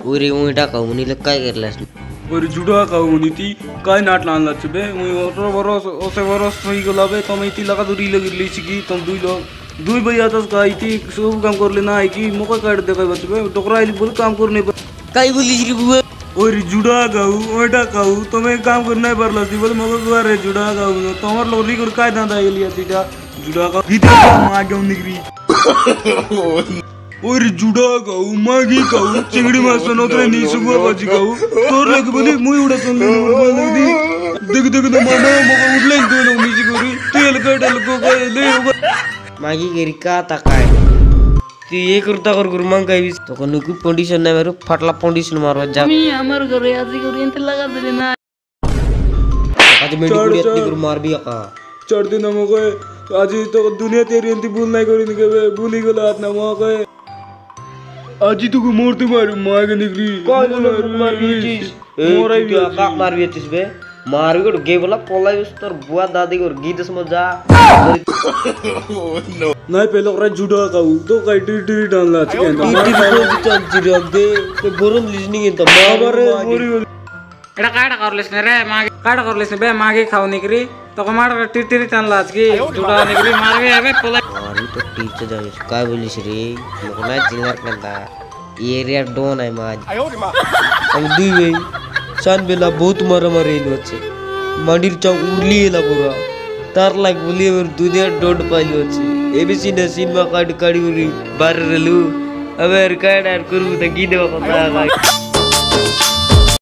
ओरे उइटा कहूनी काय करलास ओरे जुडा कहूनी ती काय नाट लान लाच बे मुई ओरो बरस ओसे बरस सही गला बे तुम इती लगा दूरी लगी लीची की तुम दुई भैया तस का इती सब काम कर लेना है कि मोका काट दे काय बचबे टोकरा इली बोल काम करने काय बोलीस रे बुआ ओरे जुडा कहू ओटा कहू तुम्हें काम करना परला ती बोल मोका गुआ रे जुडा कहू तोमर लोरी कर काय दादा एलिया तीटा जुडा का गीता मागे निकरी ओरे जुडा कहू मागी कहू चिंगड़ी मास नोतरे नी सुगुआ बाजी कहू तोर लग बोली मुई उड़ा सुन ले बोल दी देख देख तो मामा मोका उठले दो लो नीची करी तेल कटल को काय ले मागी गेरी का ताकाय ती ये करता कर गुरमांग काय तो को नुकु कंडीशन ना मेरू फाटला कंडीशन मारवा जा मी हमर घरे आजी करी इंत लगा दे ना आज मेडी कुड़ी इतनी गुर मार भी का चढ़ दिन मोको आज तो दुनिया तेरी इंती भूल नहीं करी निके भूली गला हाथ ना मोको आज तू को मोरते मारू मागे निकली कौन मार भी चीज मोरे भी का मार भी चीज बे मार भी गे बोला पोलाई उस तर बुआ दादी को गीत समझ जा नहीं पहले ओकरा जुडा कहू तो काय टिरी डाल ला चिकन टिरी को चल चिरी दे ते बोरन लिसनिंग इन त मारे मोरी एडा काडा करलेस ने रे मागे काडा करलेस ने बे मागे खाऊ निकरी तो मार टिरी टान लाज की जुडा निकरी मार बे अबे पोलाई अरे तो टीचर जाय काय बोलिस रे मकना जिंगर कंदा एरिया डोन है माज हम दुई वे सान बेला बहुत मारा मारे इन वच्चे मंदिर चौक उरली एला पूरा तार लाग बोली और दुनिया डोंट पाइल वच्चे एबीसी ने सिनेमा काडी काडी उरी बार रेलू अबे काड करू त गीदे पता